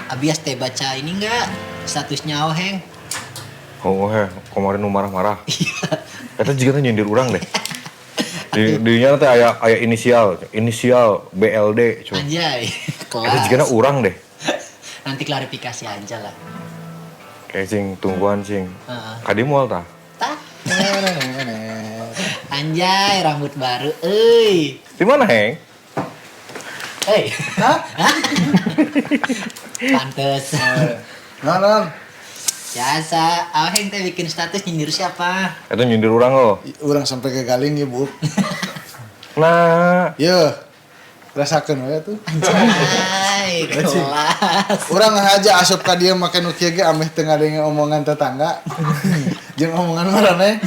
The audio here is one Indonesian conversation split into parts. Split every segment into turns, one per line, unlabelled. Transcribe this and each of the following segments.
Abias teh baca ini enggak statusnya Oheng?
Oh, kemarin nu marah-marah. Eta juga nyindir urang deh. Dinya teh aya inisial BLD cuma.
Anjay.
Eta juga urang deh.
Nanti klarifikasi aja lah.
Kayak cing tungguan cing. Kadi moal tah?
Tah. Anjay, rambut baru euy.
Di mana, Heng?
Hei. Hah? Pantes.
Non.
Biasa, Oheng teh bikin status nyindir siapa?
Itu nyindir urang lo.
Urang sampai ke galing ya, Bu.
Nah,
Yo. Rasakeun we tuh.
Anjay, kelas.
Urang aja asup ka dieu make nu kieu ge ameh teu ngadenge omongan tetangga. Jeung omongan marane.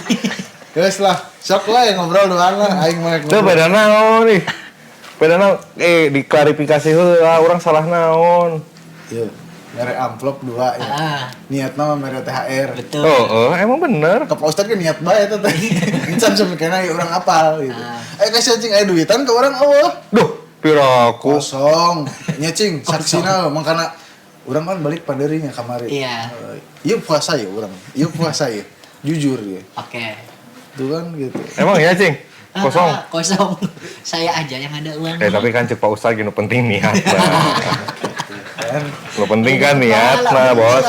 Geus lah, sok lah yang ngobrol doang lah aing mah.
itu beda naon nih. Beda naon diklarifikasi heula urang salah naon.
Iya, mere amplop 2 ya. Niatna mah mere THR.
Betul.
Oh, emang bener.
Ke Pak Ustad kan niat bae eta teh. Encan sampekeuna urang apal gitu. Kasih cing aya duitan ke urang eueuh.
Duh, piraku.
Kosong. Nya cing, saksina mangkana urang kan balik panderinya kamari.
Iya.
Ieu puasa ya urang. Ieu puasa ya. Jujur ya.
Oke.
Itu kan gitu.
Emang ya, cing? Kosong.
Kosong. Saya aja yang ada uang.
Tapi kan cek Pak Ustaz gini penting niat. Lo penting kan niat, nah bos.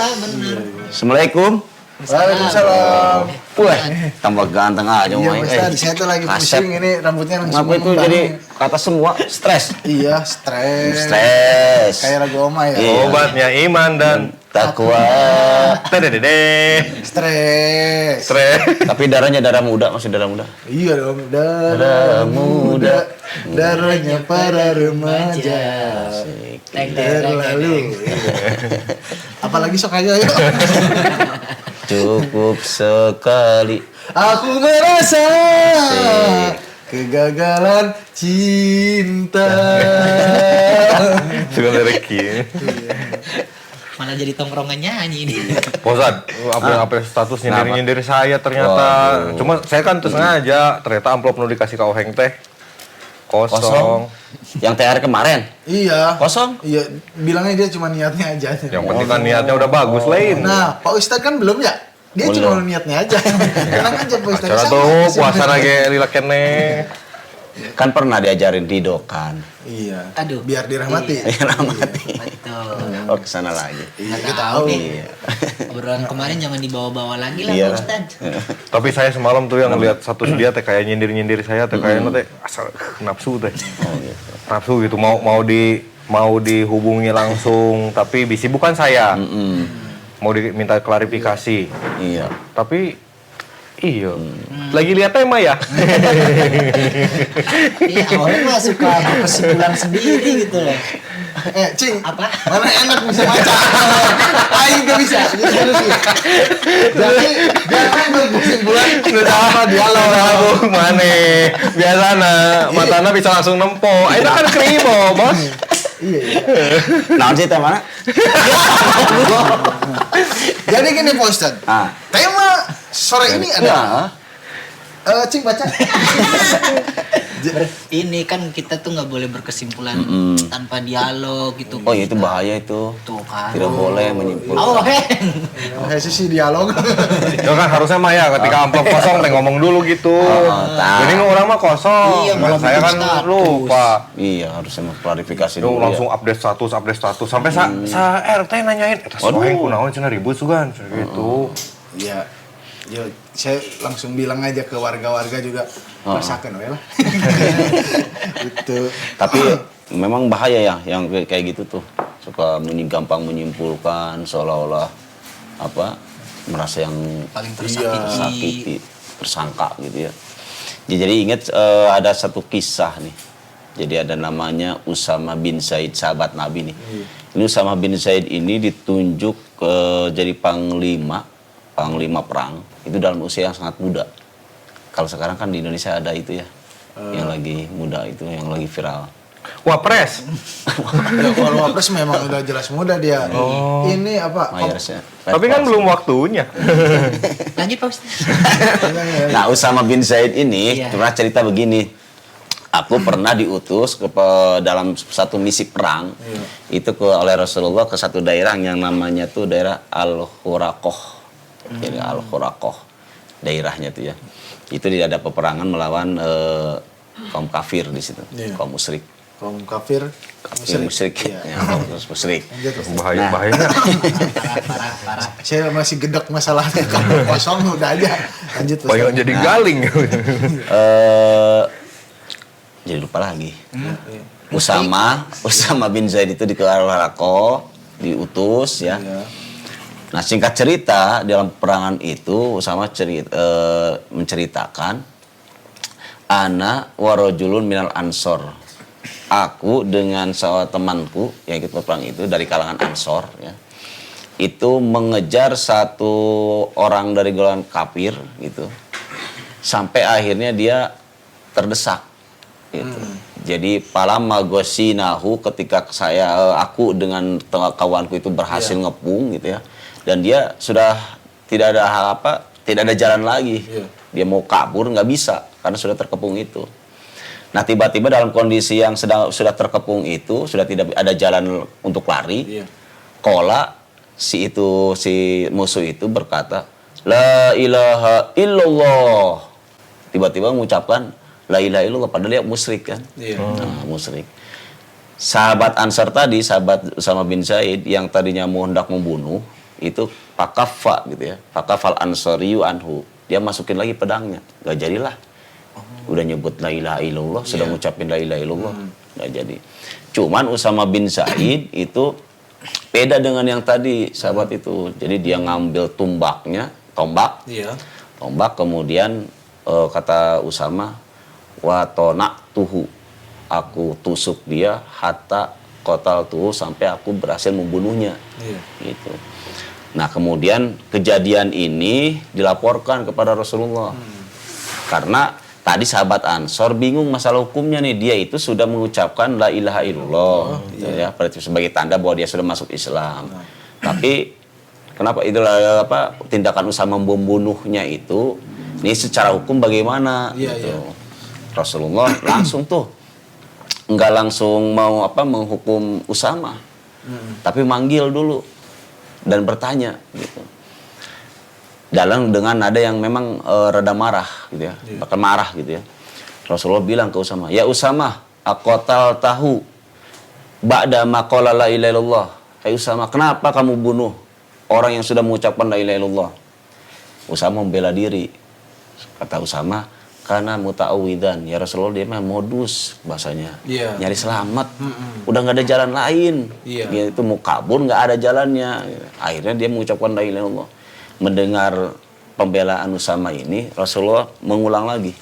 Assalamualaikum.
Waalaikumsalam.
Wah, tambah ganteng aja
Iya,
Om.
Ustaz, saya tuh lagi
Kasep.
pusing ini rambutnya langsung
Kenapa itu
mengembang.
jadi kata semua stres?
Iya, stres.
Stres.
Kayak lagu Oma ya.
Iya.
Obatnya iman dan
Takwa.
tededede.
Stres.
Stres.
Tapi darahnya darah muda, masih darah muda.
Iya dong, darah muda, darahnya para remaja. Terlalu. Apalagi sok aja yuk.
Cukup sekali.
Aku merasa
Asik.
kegagalan cinta.
Suka liriki.
Malah jadi tongkrongan nyanyi ini.
Posat, apa status nyindir saya ternyata.
Waduh.
Cuma saya kan terus sengaja, ternyata amplop nu dikasih ke Oheng teh kosong.
Kosong. Yang THR kemarin.
Iya.
Kosong.
Iya, bilangnya dia cuma niatnya aja.
Yang penting kan niatnya udah bagus lain.
Nah, Pak Ustadz kan belum ya? Dia
Belum.
cuma niatnya aja. Tenang aja Pak Ustadz.
Acara
Sama
tuh
sih.
puasa lagi lila kene.
Kan pernah diajarin Rido kan.
Iya.
Aduh.
Biar dirahmati.
Betul.
Oh, kesana lagi.
Iya,
Nggak
kita
tahu
tahu.
nih.
Iya.
Obrolan kemarin jangan dibawa-bawa lagi lah
Iya.
Pak Ustadz.
Tapi saya semalam tuh yang lihat status dia teh kayak nyindir saya teh kayaknya teh asal nafsu teh.
Oh, gitu.
Nafsu gitu mau dihubungi langsung tapi bisi bukan saya. Mau diminta klarifikasi.
Iya.
Tapi iya. Lagi lihat tema ya.
Iya, awalnya mah suka berkesimpulan sendiri gitu loh.
Cing.
Apa?
Mana enak bisa baca. Aing gak bisa. Jadi jangan berkesimpulan sama dialog.
Tahu mana? Biasana matana bisa langsung nempo. Itu kan kribo, Bos.
Iya.
Naon sih teh mana?
Jadi gini Pak Ustadz. Tema sore ini ada. Cing baca.
Ini kan kita tuh nggak boleh berkesimpulan tanpa dialog gitu.
Oh, iya itu bahaya itu.
Tuh kan.
Tidak boleh menyimpulkan.
Oh,
Sesi dialog.
Ya kan harusnya mah ya ketika amplop kosong teh ngomong dulu gitu. Jadi orang mah kosong.
Iya, malah
Saya
bikin
kan
status.
lupa.
Iya, harusnya mengklarifikasi
Duh,
dulu.
langsung update status sampai sa RT nanyain eta soheng kunaon cenah ribut sugan gitu.
Iya. Yo, saya langsung bilang aja ke warga-warga juga rasakan we lah. Gitu.
Tapi memang bahaya ya yang kayak gitu tuh. Suka gampang menyimpulkan seolah-olah merasa yang
paling
tersakiti, tersangka gitu ya. Jadi ingat ada satu kisah nih. Jadi ada namanya Usama bin Zaid, sahabat Nabi nih. Ini Usama bin Zaid ini ditunjuk jadi panglima perang itu dalam usia yang sangat muda. Kalau sekarang kan di Indonesia ada itu ya, yang lagi muda itu, yang lagi viral.
Wapres.
Ya, kalau Wapres memang udah jelas muda dia. Ini apa?
Mayersnya.
Tapi kan belum waktunya.
Lanjut Pak Ustadz.
Nah, Usama bin Zaid ini
Iya.
pernah cerita begini. Aku pernah diutus dalam satu misi perang itu oleh Rasulullah ke satu daerah yang namanya tuh daerah Al-Khuraqoh. Jadi Al-Khuraqoh daerahnya tuh ya. Itu dia ada peperangan melawan kaum kafir di situ, kaum musyrik.
Kaum kafir,
Musyrik. Ya, kaum musyrik.
Bahayanya.
Parah.
Saya masih gedek masalahnya, kamu kosong udah aja. Lanjut. Ustaz.
Banyak jadi galing.
Jadi lupa lagi. Usama bin Zaid itu di Al-Khuraqoh diutus ya. Nah, singkat cerita dalam peperangan itu Usama menceritakan ana warajulun minal ansor. Aku dengan seorang temanku yang ikut perang itu dari kalangan Ansor ya. Itu mengejar satu orang dari golongan kafir gitu. Sampai akhirnya dia terdesak gitu. Jadi palamma gosinahu ketika aku dengan kawanku itu berhasil ngepung gitu ya. Dan dia sudah tidak ada jalan lagi. Dia mau kabur nggak bisa karena sudah terkepung itu. Nah, tiba-tiba dalam kondisi yang sudah terkepung itu, sudah tidak ada jalan untuk lari. Qala si musuh itu berkata, la ilaha illallah. Tiba-tiba mengucapkan la ilaha illallah padahal dia musyrik kan. Nah, musyrik. Sahabat Ansar tadi, sahabat Usama bin Zaid yang tadinya mau hendak membunuh, itu pakaffa gitu ya. Pakafal ansariyu anhu. Dia masukin lagi pedangnya. Gak jadilah. Udah nyebut la ilaha illallah, sudah ngucapin la ilaha illallah, nggak jadi. Cuman Usama bin Zaid itu beda dengan yang tadi sahabat itu. Jadi dia ngambil tombak, kemudian kata Usama, wa tona'tuhu, aku tusuk dia hatta qataltuhu, sampai aku berhasil membunuhnya. Gitu. Nah, kemudian kejadian ini dilaporkan kepada Rasulullah. Karena tadi sahabat Ansor bingung masalah hukumnya nih. Dia itu sudah mengucapkan la ilaha illallah, ya, berarti sebagai tanda bahwa dia sudah masuk Islam. Tapi kenapa itu tindakan Usama membunuhnya itu? Ini secara hukum bagaimana? Gitu. Rasulullah langsung tuh nggak langsung mau menghukum Usama, tapi manggil dulu dan bertanya gitu. Dengan nada yang memang rada marah gitu ya, bahkan marah gitu ya. Rasulullah bilang ke Usama, ya Usama, aqatal tahu ba'da ma qala la ilaha illallah. Hai Usama, kenapa kamu bunuh orang yang sudah mengucapkan la ilaha illallah? Usama membela diri. Kata Usama, karena muta'awidan, ya Rasulullah, dia mah modus bahasanya, nyari selamat. Udah nggak ada jalan lain. Dia itu mau kabur nggak ada jalannya. Akhirnya dia mengucapkan la ilaha illallah. Mendengar pembelaan Usama ini, Rasulullah mengulang lagi.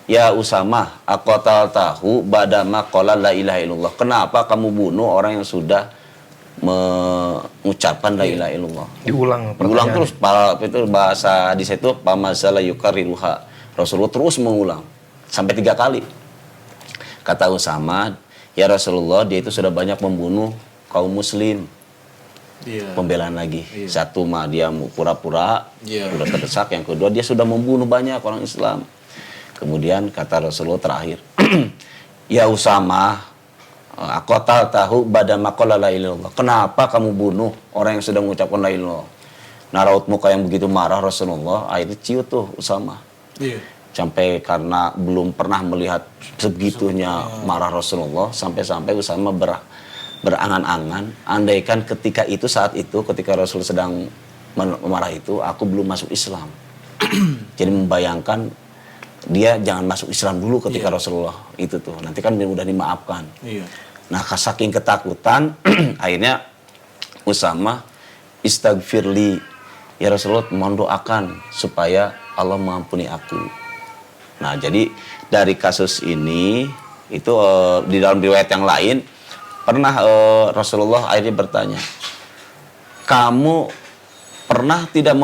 Ya Usama, aqatal tahu badama qala la ilaha illallah. Kenapa kamu bunuh orang yang sudah mengucapkan la ilaha illallah? Diulang terus. Itu bahasa di situ pamazala yukarriruha. Rasulullah terus mengulang sampai 3 kali. Kata Usama, ya Rasulullah, dia itu sudah banyak membunuh kaum muslim. Pembelaan lagi. Satu mah dia pura-pura udah terdesak, yang kedua dia sudah membunuh banyak orang Islam. Kemudian kata Rasulullah terakhir, ya Usama, aqatal tahu badama qala la ilaha illallah. Kenapa kamu bunuh orang yang sudah mengucapkan la ilaha illallah? Nah, raut muka yang begitu marah Rasulullah akhirnya ciut tuh Usama. Sampai karena belum pernah melihat sebegitunya marah Rasulullah, sampai Usama berangan-angan, andaikan saat itu ketika Rasul sedang marah itu, aku belum masuk Islam. Jadi membayangkan dia jangan masuk Islam dulu ketika Rasulullah itu tuh, nanti kan udah dimaafkan. Nah, saking ketakutan, akhirnya Usama istaghfirli, ya Rasulullah, mohon doakan supaya Allah mengampuni aku. Nah, jadi dari kasus ini itu di dalam riwayat yang lain pernah Rasulullah akhirnya bertanya, kamu pernah tidak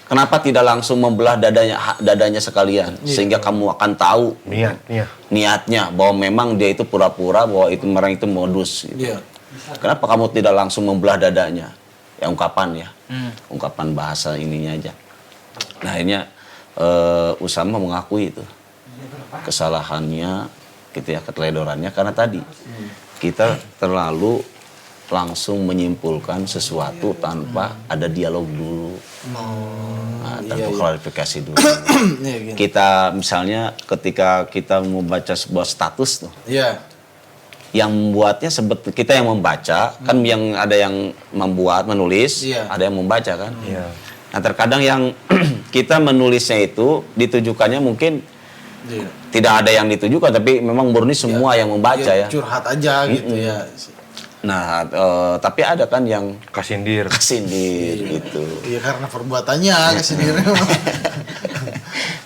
kenapa tidak langsung membelah dadanya sekalian, sehingga kamu akan tahu niatnya bahwa memang dia itu pura-pura bahwa itu orang itu modus gitu. Kenapa kamu tidak langsung membelah dadanya? Ya ungkapan bahasa ininya aja. Nah, akhirnya Usama mengakui itu kesalahannya, gitu ya keteledorannya karena tadi kita terlalu langsung menyimpulkan sesuatu tanpa ada dialog dulu, tanpa klarifikasi dulu.
Iya, gini.
Kita misalnya ketika kita membaca sebuah status tuh,
Iya.
yang membuatnya kita yang membaca kan yang ada yang membuat menulis,
Iya.
ada yang membaca kan.
Iya.
Nah terkadang yang kita menulisnya itu ditujukannya mungkin
Iya.
tidak ada yang ditujukan tapi memang murni semua yang membaca ya.
Curhat aja gitu ya.
Nah tapi ada kan yang
Kasindir.
sindir gitu.
Iya karena perbuatannya sendiri.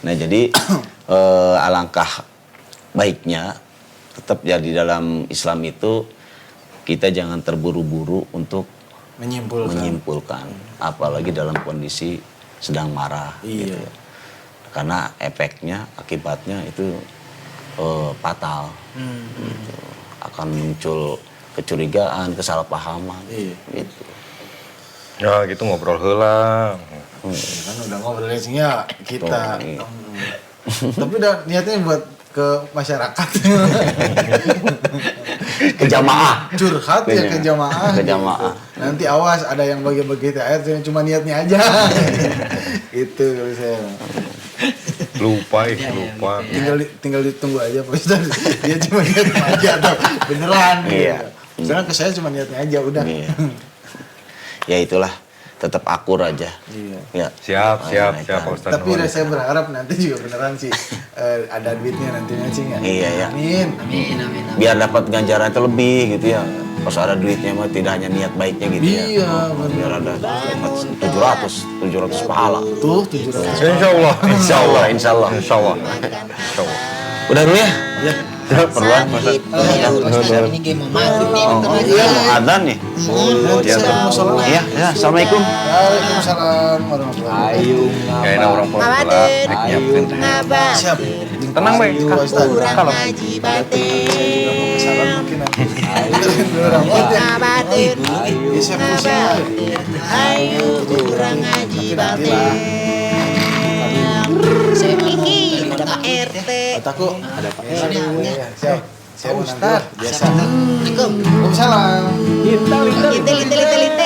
Nah jadi alangkah baiknya tetap ya di dalam Islam itu kita jangan terburu-buru untuk menyimpulkan, apalagi dalam kondisi sedang marah.
Iya.
Gitu. Karena efeknya, akibatnya itu fatal. Gitu. Akan muncul kecurigaan, kesalahpahaman.
Iya.
Gitu.
Ya gitu ngobrol heula.
Kan udah ngobrolin ya kita.
Tuh, iya.
Tapi udah niatnya buat ke masyarakat.
Ke jamaah.
Curhat ya ke jamaah.
Ke jamaah.
Nanti awas ada yang bagi-bagi THR cuma niatnya aja. Itu kalau saya.
Lupa
Iya,
lupa.
gitu
Tinggal ditunggu aja Pak Ustaz. Dia cuma niatnya aja atau beneran.
Iya.
Misalnya ke saya cuma niatnya aja udah.
Iya. Ya itulah, tetap akur aja.
Iya.
Ya.
Siap Pak Ustaz.
Tapi saya berharap nanti juga beneran sih ada duitnya nantinya sih nggak?
Iya, ya.
Amin.
Amin.
Biar dapat ganjaran itu lebih gitu ya. Pas ada duitnya mah tidak hanya niat baiknya gitu ya.
Iya,
Biar ada 700 pahala.
Tuh 700.
Insyaallah.
Insyaallah, insyaallah.
Insyaallah.
Udah dulu ya.
Ya.
Perluan Mas.
Iya, Ustaz, ini game mau maghrib nih bentar lagi.
Iya, mau adzan nih.
Nanti saya mau sholat.
Iya, ya. Assalamualaikum.
Waalaikumsalam warahmatullahi wabarakatuh.
Kayaknya orang pola
Ngabah
Siap.
Tenang baik.
kurang ngaji batin
Saya juga mau ke salon mungkin nanti. Orang ya.
ngabatin
Ya saya pusing.
ayo kurang ngaji
Tapi nanti lah.
Iki ada Pak RT
Otakku ada Pak RT. Iya, siap. Saya mau nanti lah. Biasa.
Assalamualaikum.
Waalaikumsalam.
Lite lite lite lite